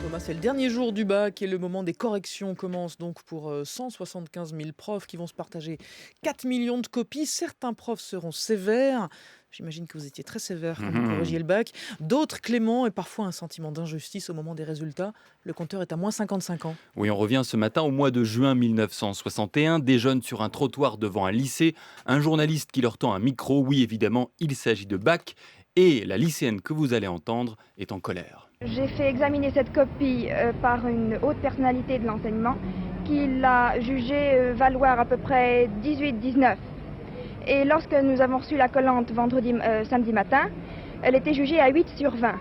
Thomas, c'est le dernier jour du bac et le moment des corrections commence donc pour 175 000 profs qui vont se partager 4 millions de copies. Certains profs seront sévères. J'imagine que vous étiez très sévère quand vous corrigiez Mmh. le bac. D'autres cléments et parfois un sentiment d'injustice au moment des résultats. Le compteur est à moins 55 ans. Oui, on revient ce matin au mois de juin 1961. Des jeunes sur un trottoir devant un lycée. Un journaliste qui leur tend un micro. Oui, évidemment, il s'agit de bac. Et la lycéenne que vous allez entendre est en colère. J'ai fait examiner cette copie par une haute personnalité de l'enseignement qui l'a jugée valoir à peu près 18-19. Et lorsque nous avons reçu la collante samedi matin, elle était jugée à 8 sur 20.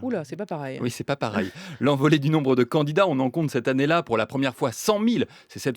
Oula, c'est pas pareil. Oui, c'est pas pareil. L'envolée du nombre de candidats, on en compte cette année-là pour la première fois 100 000, c'est 7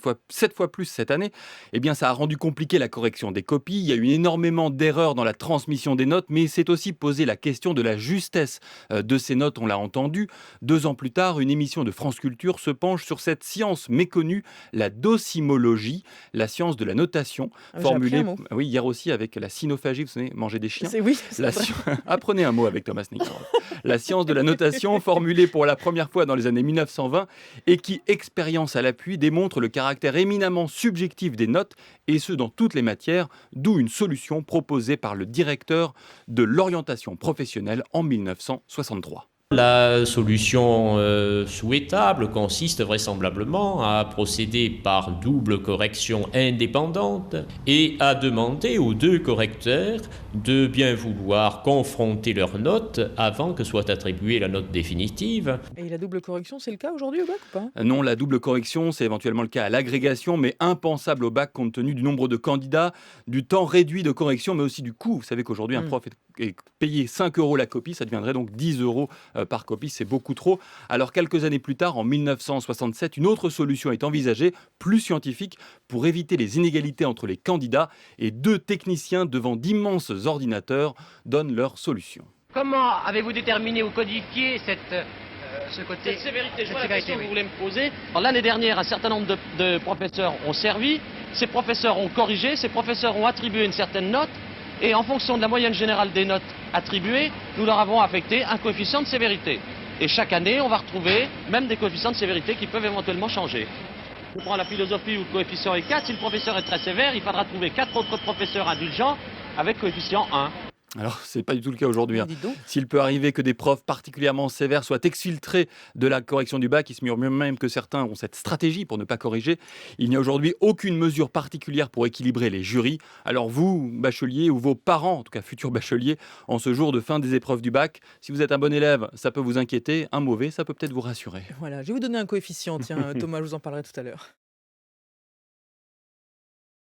fois plus cette année. Eh bien, ça a rendu compliqué la correction des copies. Il y a eu énormément d'erreurs dans la transmission des notes, mais c'est aussi posé la question de la justesse de ces notes, on l'a entendu. 2 ans plus tard, une émission de France Culture se penche sur cette science méconnue, la docimologie, la science de la notation, Ah, j'ai appris un formulée mot. oui, hier aussi avec la cynophagie, vous savez, manger des chiens. C'est oui, c'est La vrai. Apprenez un mot avec Thomas Nickendorf. La science de la notation, formulée pour la première fois dans les années 1920 et qui, expérience à l'appui, démontre le caractère éminemment subjectif des notes, et ce dans toutes les matières, d'où une solution proposée par le directeur de l'orientation professionnelle en 1963. La solution souhaitable consiste vraisemblablement à procéder par double correction indépendante et à demander aux deux correcteurs de bien vouloir confronter leurs notes avant que soit attribuée la note définitive. Et la double correction, c'est le cas aujourd'hui au bac ou pas? Non, la double correction, c'est éventuellement le cas à l'agrégation, mais impensable au bac compte tenu du nombre de candidats, du temps réduit de correction, mais aussi du coût. Vous savez qu'aujourd'hui, un Hmm. prof est payé 5 euros la copie, ça deviendrait donc 10 euros par copie, c'est beaucoup trop. Alors, quelques années plus tard, en 1967, une autre solution est envisagée, plus scientifique, pour éviter les inégalités entre les candidats, et 2 techniciens devant d'immenses ordinateurs donnent leur solution. Comment avez-vous déterminé ou codifié ce côté Cette sévérité, je vois la sévérité, question que oui. vous voulez me poser. Alors, l'année dernière, un certain nombre de professeurs ont servi, ces professeurs ont corrigé, ces professeurs ont attribué une certaine note, et en fonction de la moyenne générale des notes attribuées, nous leur avons affecté un coefficient de sévérité. Et chaque année, on va retrouver même des coefficients de sévérité qui peuvent éventuellement changer. Je prends la philosophie où le coefficient est 4, si le professeur est très sévère, il faudra trouver 4 autres professeurs indulgents avec coefficient 1. Alors, c'est pas du tout le cas aujourd'hui, Ah, hein. dites donc. S'il peut arriver que des profs particulièrement sévères soient exfiltrés de la correction du bac, il se murmure même que certains ont cette stratégie pour ne pas corriger. Il n'y a aujourd'hui aucune mesure particulière pour équilibrer les jurys. Alors vous, bacheliers, ou vos parents, en tout cas futurs bacheliers, en ce jour de fin des épreuves du bac, si vous êtes un bon élève, ça peut vous inquiéter. Un mauvais, ça peut peut-être vous rassurer. Voilà, je vais vous donner un coefficient, tiens, Thomas, je vous en parlerai tout à l'heure.